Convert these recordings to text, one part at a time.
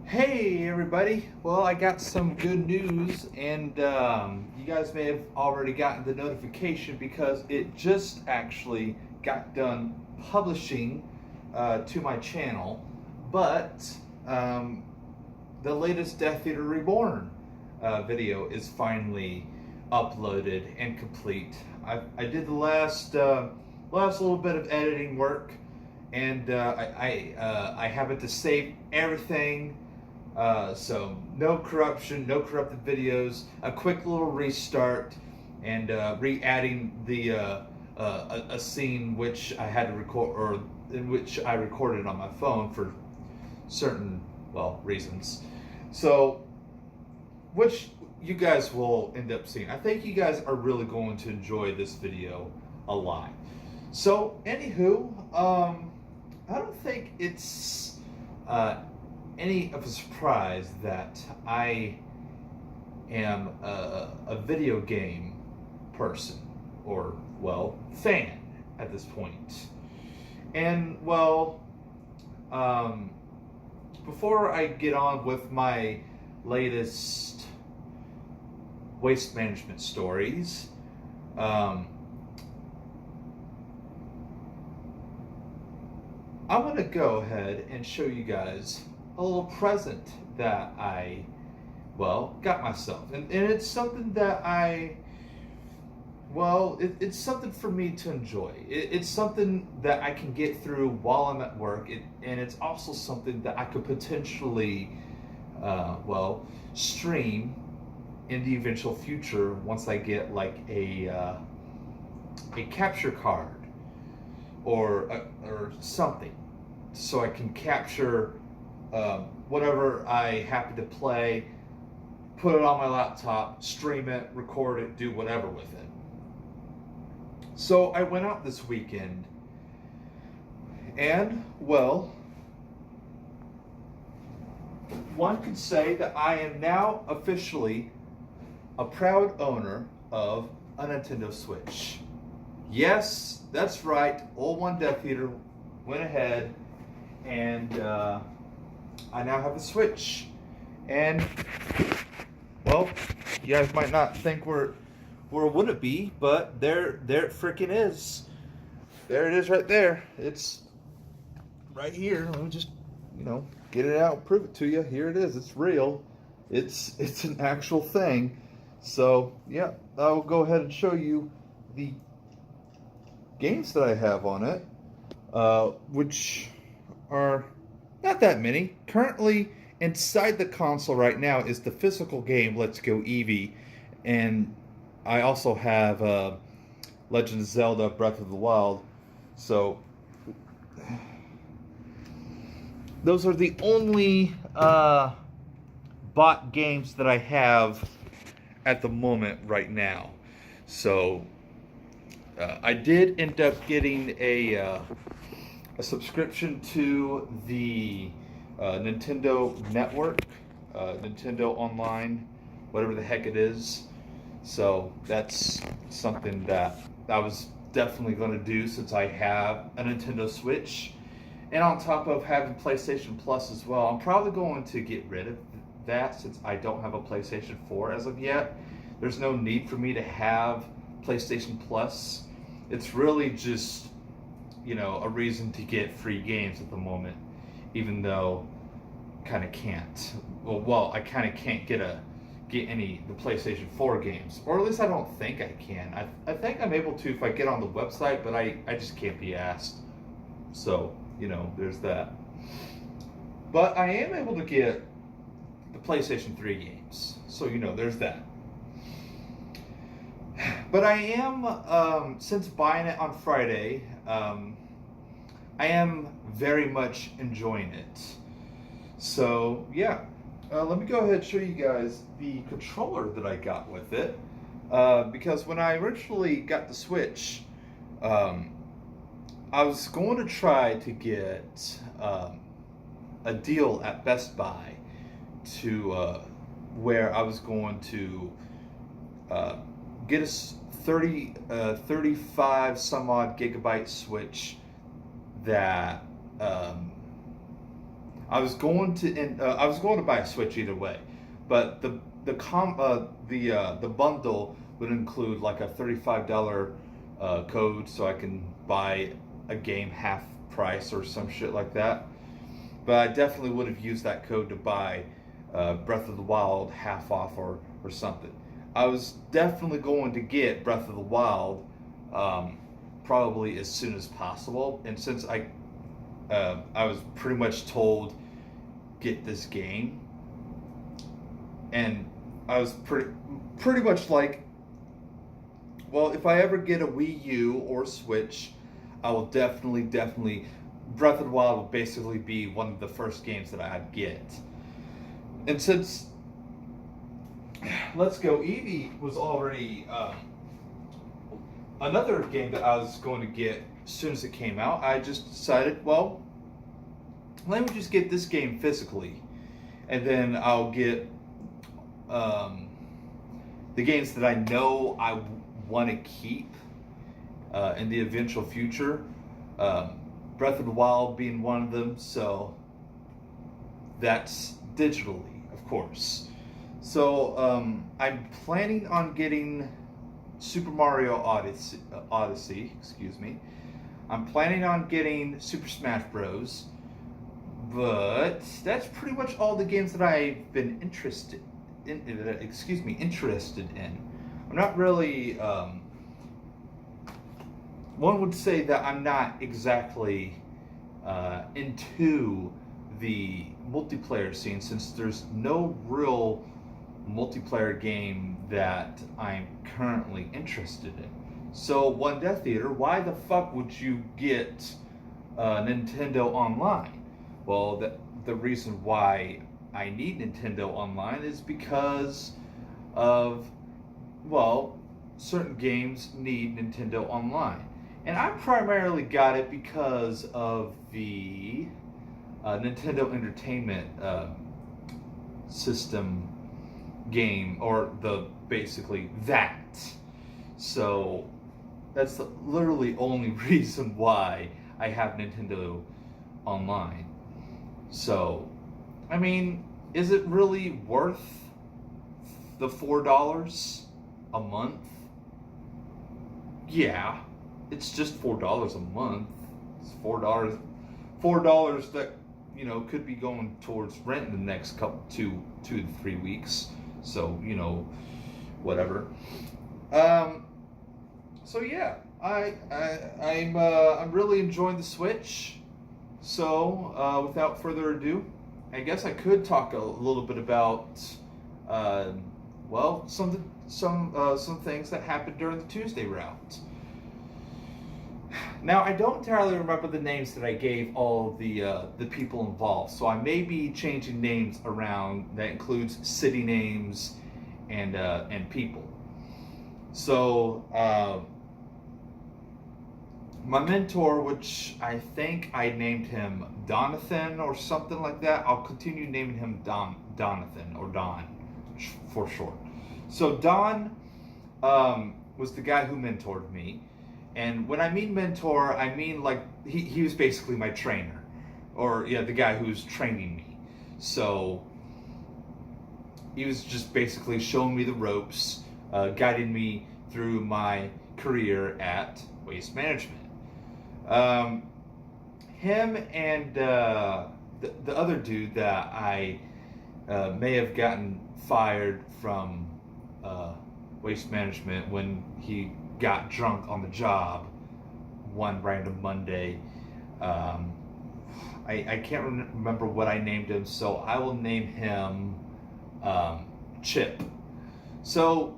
Hey everybody! Well, I got some good news, and you guys may have already gotten the notification because it just actually got done publishing to my channel. But the latest Death Eater Reborn video is finally uploaded and complete. I did the last little bit of editing work, and I happened to save everything. So no corruption, no corrupted videos, a quick little restart, and re-adding the a scene which I had to record, or in which I recorded on my phone for certain, well, reasons. So, which you guys will end up seeing. I think you guys are really going to enjoy this video a lot. So, anywho, I don't think it's any of a surprise that I am a video game person, or, well, fan at this point. And, well, before I get on with my latest waste management stories, I want to go ahead and show you guys a little present that I, well, got myself. And it's something that it's something for me to enjoy. It's something that I can get through while I'm at work. And it's also something that I could potentially, stream in the eventual future once I get like a capture card or something, so I can capture whatever I happen to play, put it on my laptop, stream it, record it, do whatever with it. So I went out this weekend, and, well, one could say that I am now officially a proud owner of a Nintendo Switch. Yes, that's right, Old One Death Eater went ahead and I now have a Switch. And, well, you guys might not think where would it be, but there it freaking is. There it is right there. It's right here. Let me just, get it out and prove it to you. Here it is. It's real. It's an actual thing. So, yeah, I will go ahead and show you the games that I have on it, which are not that many. Currently, inside the console right now is the physical game Let's Go Eevee, and I also have Legend of Zelda Breath of the Wild. So, those are the only bought games that I have at the moment right now. So, I did end up getting a subscription to the Nintendo Network, Nintendo Online, whatever the heck it is. So that's something that I was definitely going to do since I have a Nintendo Switch. And on top of having PlayStation Plus as well, I'm probably going to get rid of that since I don't have a PlayStation 4 as of yet. There's no need for me to have PlayStation Plus. It's really just, a reason to get free games at the moment, even though kind of can't. Well, I kind of can't get any the PlayStation 4 games, or at least I don't think I can. I think I'm able to if I get on the website, but I just can't be asked. So, there's that. But I am able to get the PlayStation 3 games, so there's that. But I am, since buying it on Friday, I am very much enjoying it. So, yeah. Let me go ahead and show you guys the controller that I got with it. Because when I originally got the Switch, I was going to try to get a deal at Best Buy to where I was going to get a 35 some odd gigabyte Switch that I was going to buy a Switch either way, but the bundle would include like a $35 code, so I can buy a game half price or some shit like that. But I definitely would have used that code to buy Breath of the Wild half off or something. I was definitely going to get Breath of the Wild probably as soon as possible, and since I was pretty much told get this game, and I was pretty much like, well, if I ever get a Wii U or Switch, I will definitely Breath of the Wild will basically be one of the first games that I'd get. And since Let's Go Eevee was already another game that I was going to get as soon as it came out, I just decided, well, let me just get this game physically, and then I'll get the games that I know I want to keep in the eventual future. Breath of the Wild being one of them, so that's digitally, of course. So I'm planning on getting Super Mario Odyssey, excuse me. I'm planning on getting Super Smash Bros. But that's pretty much all the games that I've been interested in. I'm not really. One would say that I'm not exactly into the multiplayer scene, since there's no real multiplayer game that I'm currently interested in. So, One Death Theater, why the fuck would you get Nintendo Online? Well, the reason why I need Nintendo Online is because of, well, certain games need Nintendo Online. And I primarily got it because of the Nintendo Entertainment System game, or basically that. So that's the literally only reason why I have Nintendo Online. So, I mean, is it really worth the $4 a month? Yeah, it's just $4 a month. It's $4 that, you know, could be going towards rent in the next two to 3 weeks. So, you know, whatever. So yeah, I'm really enjoying the Switch. So, without further ado, I guess I could talk a little bit about, well, some things that happened during the Tuesday route. Now, I don't entirely remember the names that I gave all of the people involved, so I may be changing names around. That includes city names and people. So, my mentor, which I think I named him Donathan or something like that. I'll continue naming him Donathan, or Don for short. So Don was the guy who mentored me. And when I mean mentor, I mean like he was basically my trainer. Or yeah, the guy who was training me. So he was just basically showing me the ropes, guiding me through my career at Waste Management. Him and the other dude that I may have gotten fired from Waste Management when he got drunk on the job one random Monday. I can't remember what I named him, so I will name him Chip. So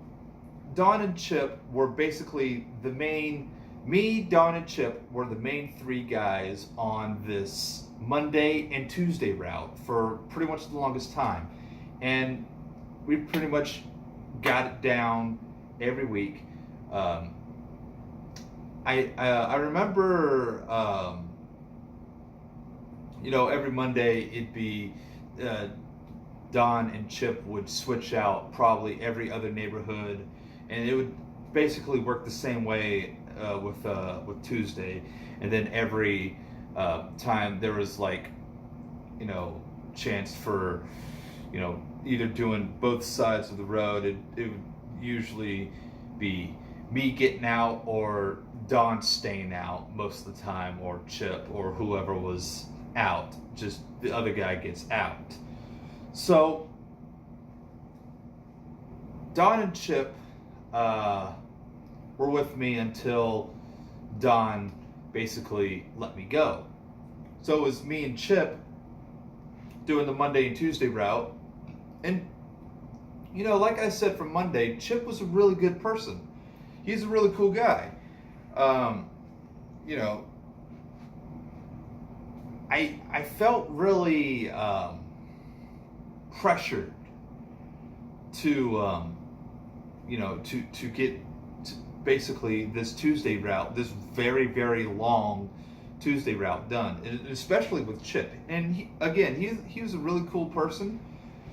Don and Chip were basically the main. Me, Don, and Chip were the main three guys on this Monday and Tuesday route for pretty much the longest time. And we pretty much got it down every week. I remember, you know, every Monday it'd be Don and Chip would switch out probably every other neighborhood, and it would basically work the same way with Tuesday. And then every time there was like chance for, either doing both sides of the road. It would usually be me getting out or Don staying out most of the time, or Chip, or whoever was out. Just the other guy gets out. So Don and Chip were with me until Don basically let me go. So it was me and Chip doing the Monday and Tuesday route. And, like I said from Monday, Chip was a really good person. He's a really cool guy. I felt really pressured to get to basically this Tuesday route, this very, very long Tuesday route done, and especially with Chip. And he was a really cool person,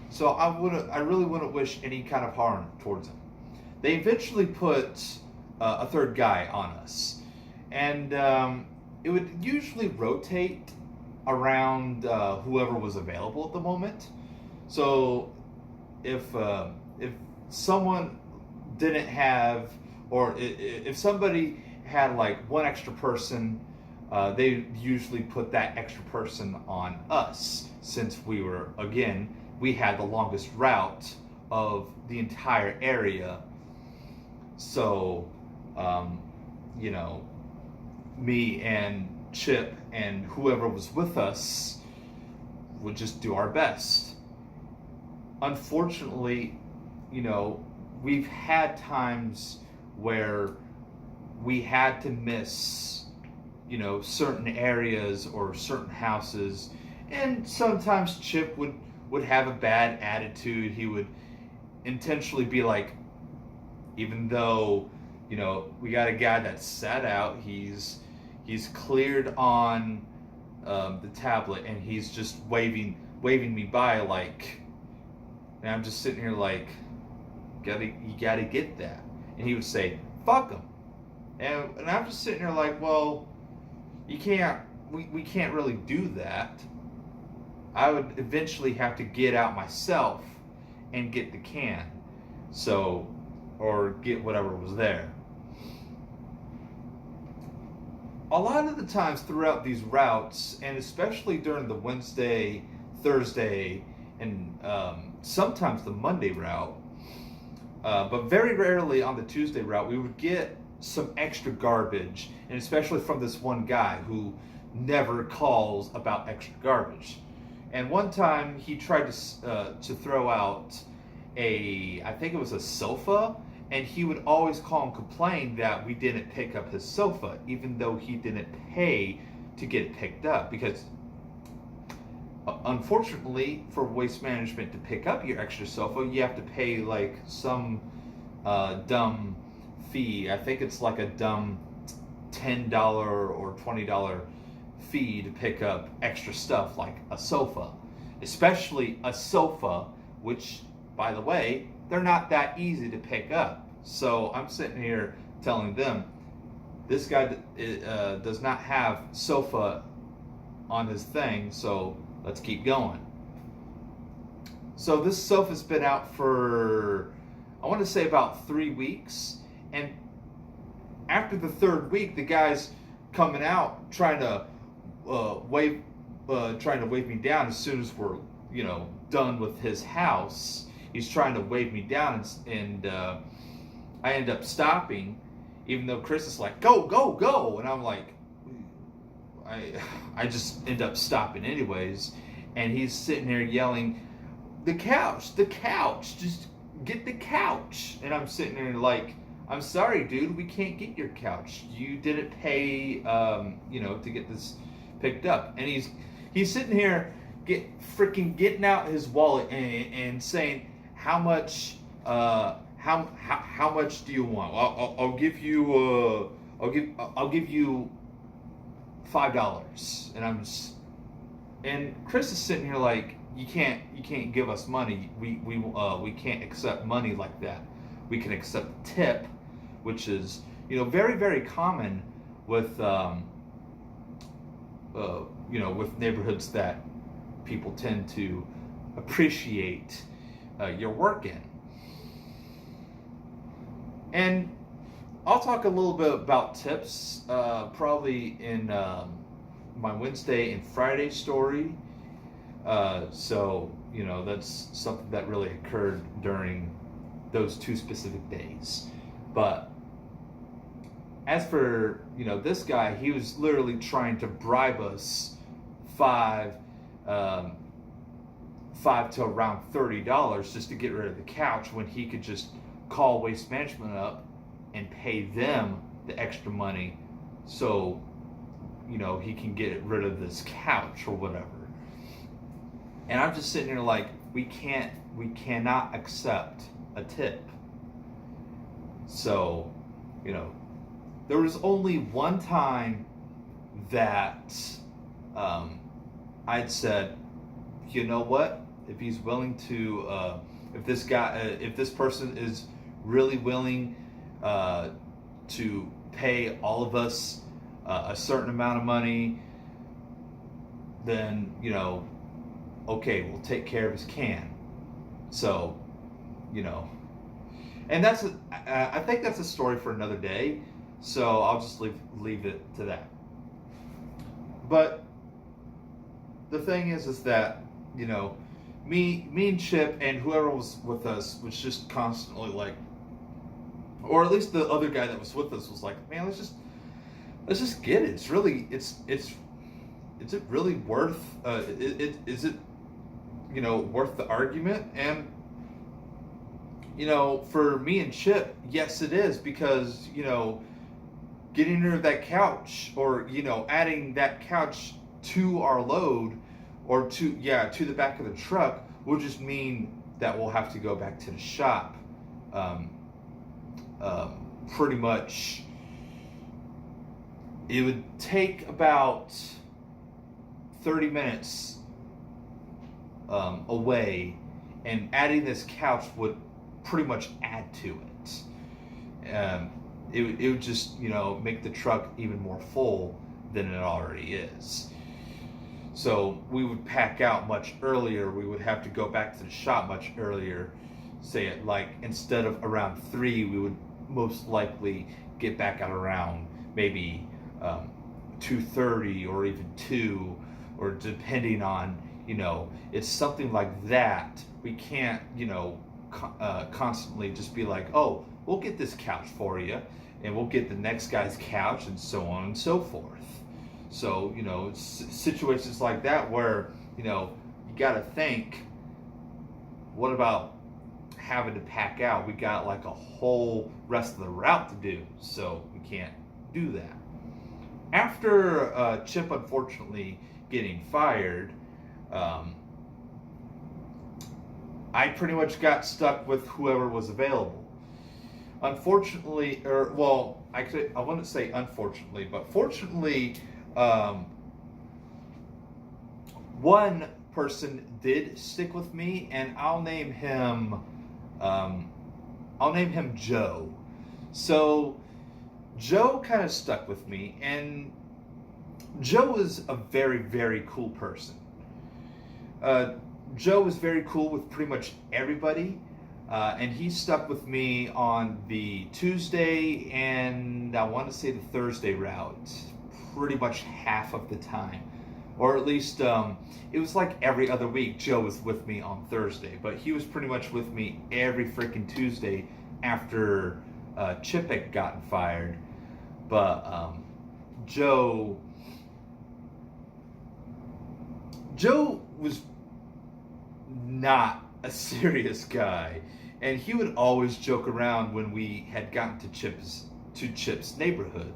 so I really wouldn't wish any kind of harm towards him. They eventually put a third guy on us, and it would usually rotate around whoever was available at the moment. So if someone didn't have, or if somebody had like one extra person, they usually put that extra person on us, since we had the longest route of the entire area. So me and Chip and whoever was with us would just do our best. Unfortunately, we've had times where we had to miss, certain areas or certain houses, and sometimes Chip would have a bad attitude. He would intentionally be like, even though, we got a guy that's sat out, he's cleared on the tablet, and he's just waving me by, like, and I'm just sitting here like, you gotta get that. And he would say, fuck him. And I'm just sitting here like, well, we can't really do that. I would eventually have to get out myself and get the can. So, or get whatever was there. A lot of the times throughout these routes, and especially during the Wednesday, Thursday, and sometimes the Monday route, but very rarely on the Tuesday route, we would get some extra garbage, and especially from this one guy who never calls about extra garbage. And one time he tried to throw out I think it was a sofa, and he would always call and complain that we didn't pick up his sofa, even though he didn't pay to get it picked up. Because unfortunately, for Waste Management to pick up your extra sofa, you have to pay like some dumb fee. I think it's like a dumb $10 or $20 fee to pick up extra stuff like a sofa, especially a sofa, which, by the way, they're not that easy to pick up. So I'm sitting here telling them, this guy does not have sofa on his thing, so let's keep going. So this sofa's been out for, I want to say, about 3 weeks. And after the third week, the guy's coming out trying to wave me down as soon as we're done with his house. He's trying to wave me down, and I end up stopping, even though Chris is like, go, go, go. And I'm like, I just end up stopping anyways. And he's sitting there yelling, the couch, just get the couch. And I'm sitting there like, I'm sorry, dude, we can't get your couch. You didn't pay, to get this picked up. And he's sitting here getting out his wallet and saying, how much do you want? I'll give you $5. And Chris is sitting here like, you can't give us money. We can't accept money like that. We can accept tip, which is very, very common with with neighborhoods that people tend to appreciate your work in. And I'll talk a little bit about tips, probably in my Wednesday and Friday story. So, that's something that really occurred during those 2 specific days. But as for, this guy, he was literally trying to bribe us five to around $30 just to get rid of the couch, when he could just call Waste Management up and pay them the extra money so he can get rid of this couch or whatever. And I'm just sitting here like, we cannot accept a tip. So, there was only one time that I'd said, you know what, if he's willing to, if this person is really willing to pay all of us a certain amount of money, then, okay, we'll take care of his can. So, and I think that's a story for another day. So I'll just leave it to that. But the thing is that, me and Chip and whoever was with us was just constantly like, or at least the other guy that was with us was like, man, let's just get it. It's really, is it really worth, is it, worth the argument? And, for me and Chip, yes, it is, because, getting rid of that couch, or, adding that couch to our load, or to the back of the truck, will just mean that we'll have to go back to the shop. Pretty much, it would take about 30 minutes away, and adding this couch would pretty much add to it. It would just, make the truck even more full than it already is. So we would pack out much earlier. We would have to go back to the shop much earlier. Say it like, instead of around 3, we would most likely get back out around maybe 2:30 or even 2, or depending on, it's something like that. We can't, constantly just be like, oh, we'll get this couch for you, and we'll get the next guy's couch, and so on and so forth. So, situations like that where, you got to think, what about having to pack out? We got like a whole rest of the route to do, so we can't do that. After Chip unfortunately getting fired, I pretty much got stuck with whoever was available. Unfortunately, I wouldn't say unfortunately, but fortunately, one person did stick with me, and I'll name him Joe. So Joe kind of stuck with me, and Joe is a very, very cool person. Joe was very cool with pretty much everybody, and he stuck with me on the Tuesday and I want to say the Thursday route pretty much half of the time. Or at least it was like every other week Joe was with me on Thursday, but he was pretty much with me every freaking Tuesday after Chip had gotten fired. But Joe was not a serious guy, and he would always joke around when we had gotten to Chip's neighborhood,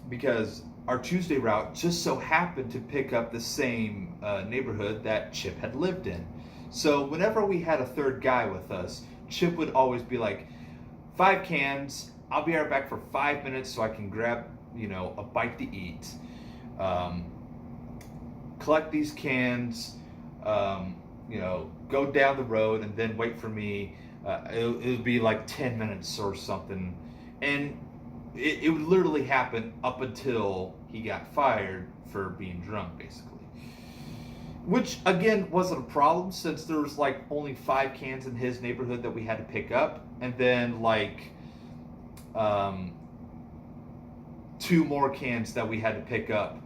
because our Tuesday route just so happened to pick up the same neighborhood that Chip had lived in. So whenever we had a third guy with us, Chip would always be like, 5 cans, I'll be right back for 5 minutes so I can grab, a bite to eat. Collect these cans, go down the road and then wait for me. It would be like 10 minutes or something. And it would literally happen up until he got fired for being drunk, basically. Which, again, wasn't a problem since there was like only 5 cans in his neighborhood that we had to pick up. And then like 2 more cans that we had to pick up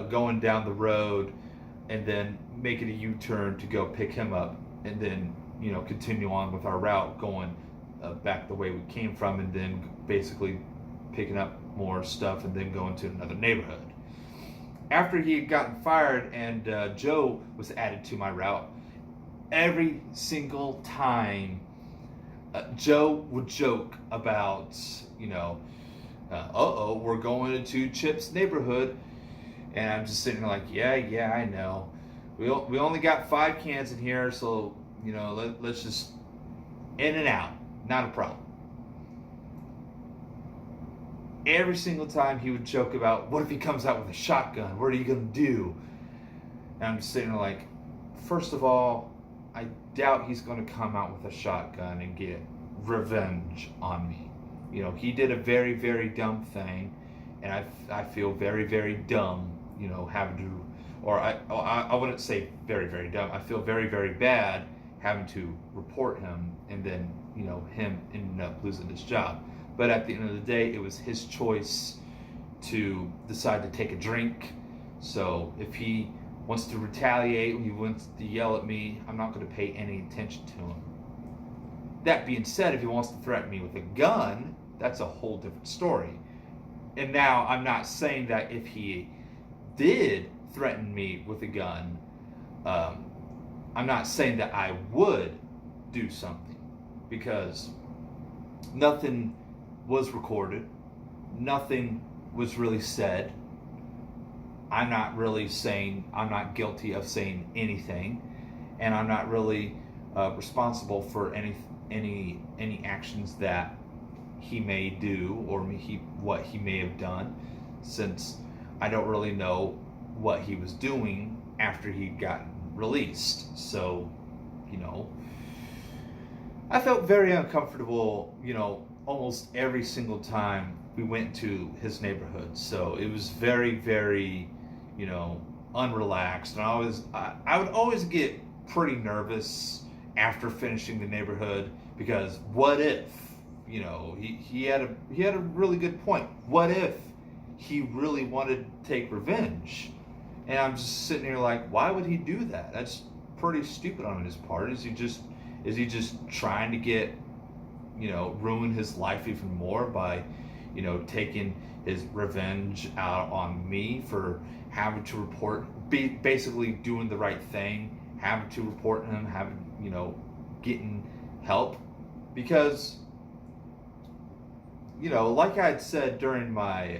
going down the road, and then making a U-turn to go pick him up, and then, you know, continue on with our route going back the way we came from, and then basically picking up more stuff and then going to another neighborhood. After he had gotten fired and Joe was added to my route, every single time Joe would joke about, you know, we're going into Chip's neighborhood. And I'm just sitting there like, yeah, I know. We only got 5 cans in here, so, you know, let's just in and out. Not a problem. Every single time he would joke about, what if he comes out with a shotgun? What are you going to do? And I'm just sitting there like, first of all, I doubt he's going to come out with a shotgun and get revenge on me. You know, he did a very, very dumb thing, and I feel very, very dumb, you know, having to, or I wouldn't say very, very dumb. I feel very, very bad having to report him, and then, you know, him ending up losing his job. But at the end of the day, it was his choice to decide to take a drink. So if he wants to retaliate, he wants to yell at me, I'm not going to pay any attention to him. That being said, if he wants to threaten me with a gun, that's a whole different story. And now I'm not saying that if he did threaten me with a gun, I'm not saying that I would do something, because nothing was recorded, nothing was really said. I'm not really saying, I'm not guilty of saying anything, and I'm not really responsible for any actions that he may do, or what he may have done, since I don't really know what he was doing after he got released. So, you know, I felt very uncomfortable, you know, almost every single time we went to his neighborhood. So it was very, very, you know, unrelaxed. And I would always get pretty nervous after finishing the neighborhood, because what if, you know, he had a really good point. What if he really wanted to take revenge? And I'm just sitting here like, why would he do that? That's pretty stupid on his part. Is he just trying to get, you know, ruin his life even more by, you know, taking his revenge out on me for having to report, basically doing the right thing, having to report him, you know, getting help? Because, you know, like I had said during my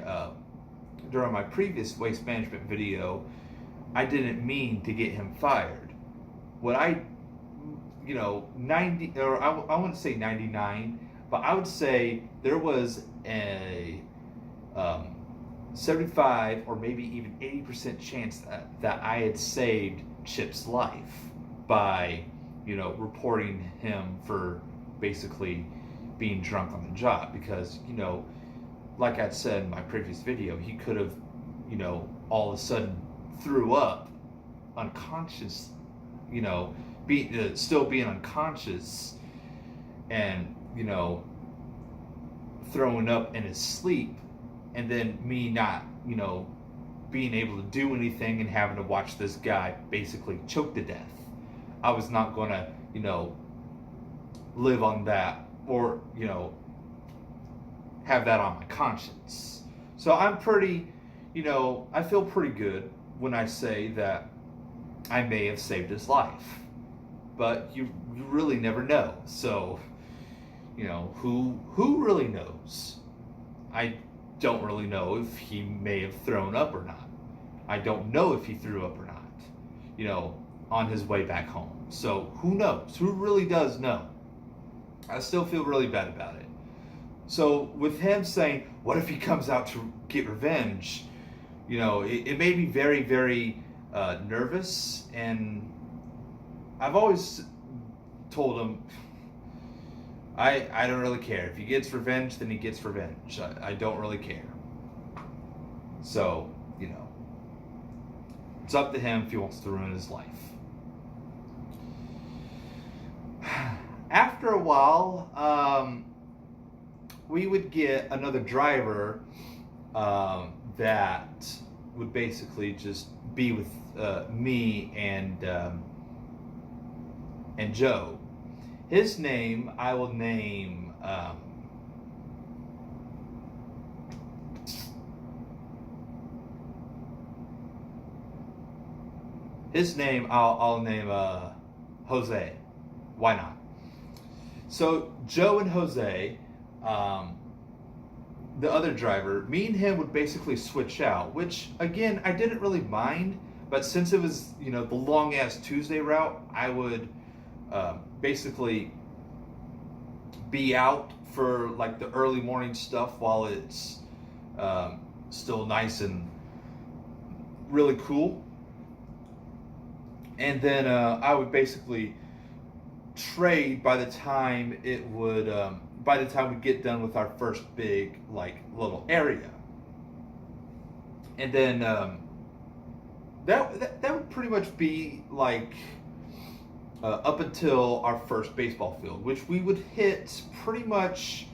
previous waste management video, I didn't mean to get him fired. What you know, 90, or I wouldn't say 99, but I would say there was a 75 or maybe even 80% chance that I had saved Chip's life by, you know, reporting him for basically being drunk on the job. Because, you know, like I said in my previous video, he could have, you know, all of a sudden threw up unconscious, you know, still being unconscious, and, you know, throwing up in his sleep, and then me not, you know, being able to do anything and having to watch this guy basically choke to death. I was not going to, you know, live on that, or, you know, have that on my conscience. So I'm pretty, you know, I feel pretty good when I say that I may have saved his life. But you really never know. So, you know, who really knows? I don't really know if he may have thrown up or not. I don't know if he threw up or not, you know, on his way back home. So who knows? Who really does know? I still feel really bad about it. So with him saying, what if he comes out to get revenge? You know, it made me very, very nervous. And I've always told him, I don't really care. If he gets revenge, then he gets revenge. I don't really care. So you know, it's up to him if he wants to ruin his life. After a while, we would get another driver that would basically just be with me and Joe. His name I will name. His name I'll name Jose. Why not? So Joe and Jose, the other driver, me and him would basically switch out, which again I didn't really mind, but since it was, you know, the long ass Tuesday route, I would basically be out for like the early morning stuff while it's still nice and really cool. And then I would basically trade by the time it would by the time we get done with our first big like little area. And then that would pretty much be like up until our first baseball field, which we would hit pretty much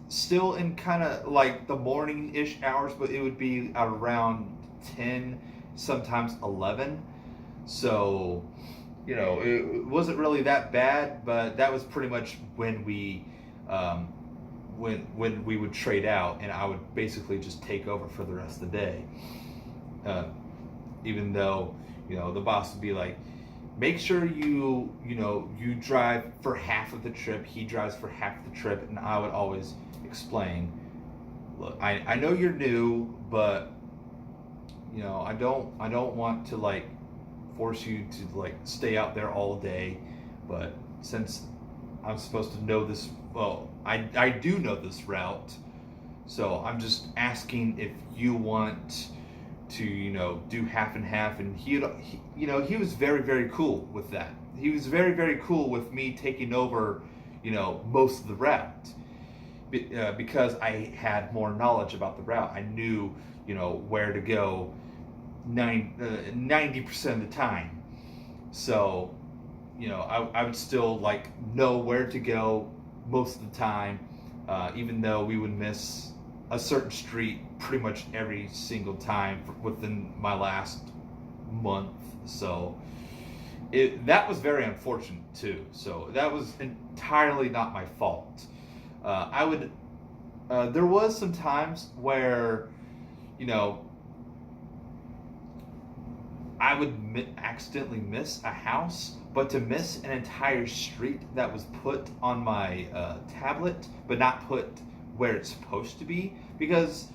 still in kind of like the morning-ish hours, but it would be around 10, sometimes 11. So, you know, it wasn't really that bad, but that was pretty much when we when we would trade out, and I would basically just take over for the rest of the day. Even though, you know, the boss would be like, make sure you drive for half of the trip, he drives for half the trip, and I would always explain, look, I know you're new, but you know, I don't want to like force you to like stay out there all day, but since I'm supposed to know this, well, I do know this route, so I'm just asking if you want to, you know, do half and half. And he was very, very cool with that. He was very, very cool with me taking over, you know, most of the route, because I had more knowledge about the route. I knew, you know, where to go 90% of the time. So, you know, I would still like know where to go most of the time, even though we would miss a certain street pretty much every single time within my last month. So that was very unfortunate too. So that was entirely not my fault. There was some times where, you know, I would accidentally miss a house, but to miss an entire street that was put on my tablet, but not put where it's supposed to be, because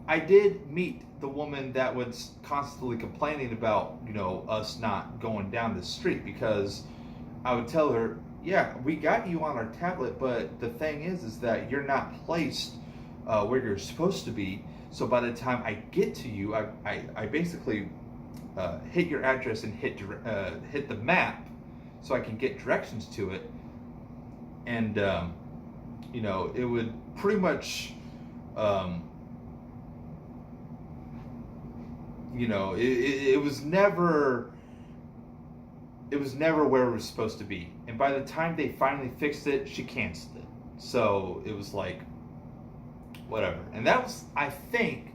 I did meet the woman that was constantly complaining about, you know, us not going down this street, because I would tell her, yeah, we got you on our tablet, but the thing is that you're not placed where you're supposed to be. So by the time I get to you, I basically hit your address and hit the map so I can get directions to it. And you know, it would pretty much you know, it was never where it was supposed to be. And by the time they finally fixed it, she canceled it. So it was like, whatever. And that was, I think,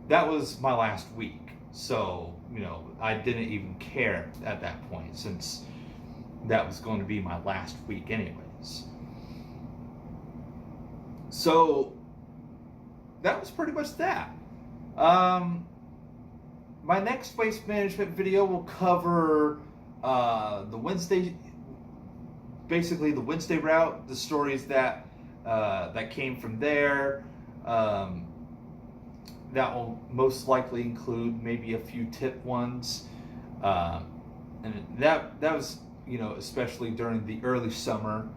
that was my last week. So, you know, I didn't even care at that point, since that was going to be my last week anyways. So that was pretty much that. My next waste management video will cover the Wednesday route, the stories that came from there. That will most likely include maybe a few tip ones, and that was, you know, especially during the early summer,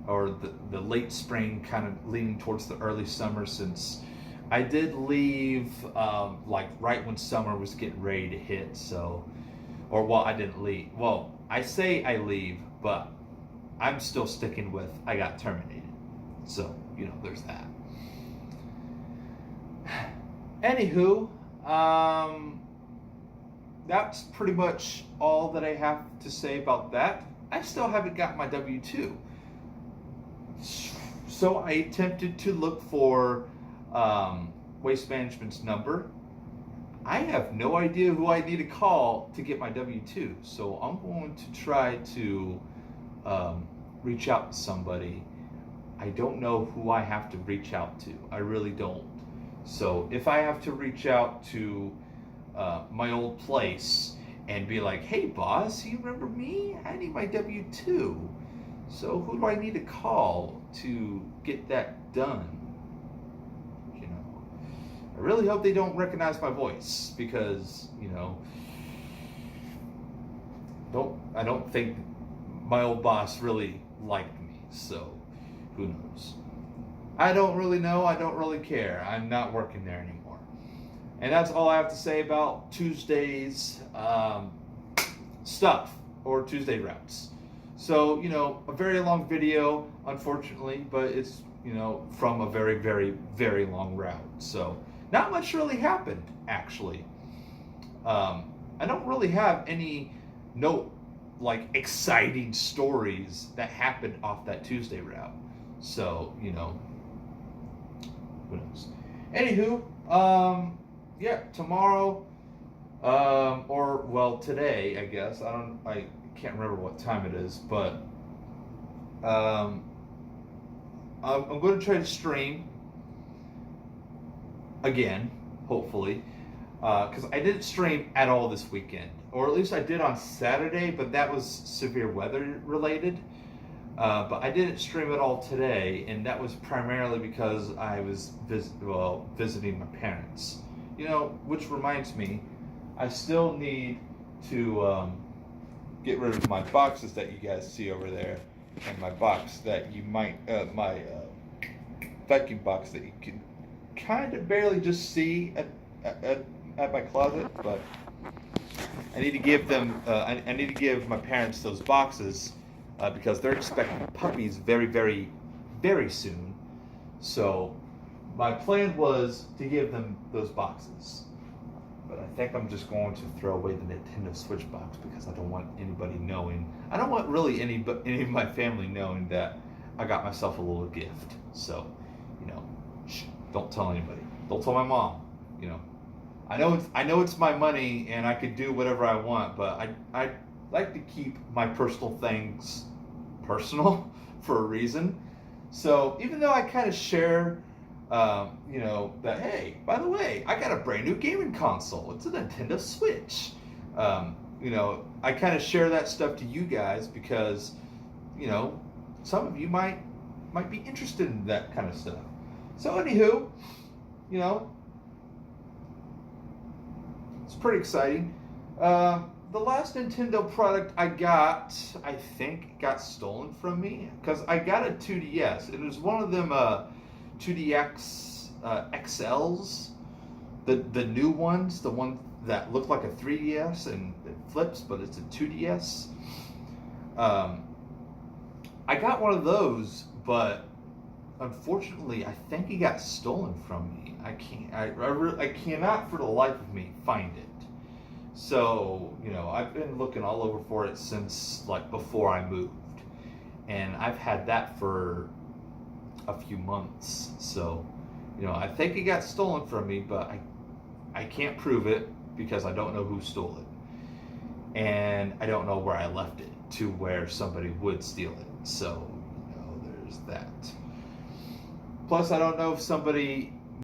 or the late spring, kind of leaning towards the early summer, since I did leave like right when summer was getting ready to hit. So, or well, I didn't leave. Well, I say I leave, but I'm still sticking with I got terminated. So, you know, there's that. Anywho, that's pretty much all that I have to say about that. I still haven't got my W-2. So I attempted to look for Waste Management's number. I have no idea who I need to call to get my W-2. So I'm going to try to reach out to somebody. I don't know who I have to reach out to. I really don't. So if I have to reach out to my old place and be like, hey boss, you remember me? I need my W-2. So who do I need to call to get that done? You know, I really hope they don't recognize my voice because, you know, I don't think my old boss really liked me. So who knows? I don't really know. I don't really care. I'm not working there anymore. And that's all I have to say about Tuesday's stuff or Tuesday routes. So, you know, a very long video, unfortunately, but it's, you know, from a very, very, very long route. So not much really happened, actually. I don't really have any exciting stories that happened off that Tuesday route. So, you know, who knows? Anywho, yeah, tomorrow, or well, today, I guess. I can't remember what time it is, but I'm going to try to stream again, hopefully, because I didn't stream at all this weekend, or at least I did on Saturday, but that was severe weather related. But I didn't stream at all today, and that was primarily because I was visiting my parents. You know, which reminds me, I still need to get rid of my boxes that you guys see over there, and my box that you might, my vacuum box that you can kind of barely just see at my closet, but I need to give them, I need to give my parents those boxes because they're expecting puppies very, very, very soon. So my plan was to give them those boxes. But I think I'm just going to throw away the Nintendo Switch box because I don't want anybody knowing. I don't want really any of my family knowing that I got myself a little gift. So, you know, don't tell anybody. Don't tell my mom. You know, I know it's my money and I could do whatever I want, but I like to keep my personal things personal for a reason. So even though I kind of share, you know, that, hey, by the way, I got a brand new gaming console. It's a Nintendo Switch. You know, I kind of share that stuff to you guys because, you know, some of you might be interested in that kind of stuff. So anywho, you know, it's pretty exciting. The last Nintendo product I got, I think, got stolen from me because I got a 2DS. It was one of them 2DX XLs, the new ones, the one that look like a 3DS and it flips, but it's a 2DS. I got one of those, but unfortunately, I think it got stolen from me. I cannot for the life of me find it. So, you know, I've been looking all over for it since like before I moved, and I've had that for a few months. So, you know, I think it got stolen from me, but I can't prove it because I don't know who stole it, and I don't know where I left it to where somebody would steal it. So, you know, there's that. Plus, I don't know if somebody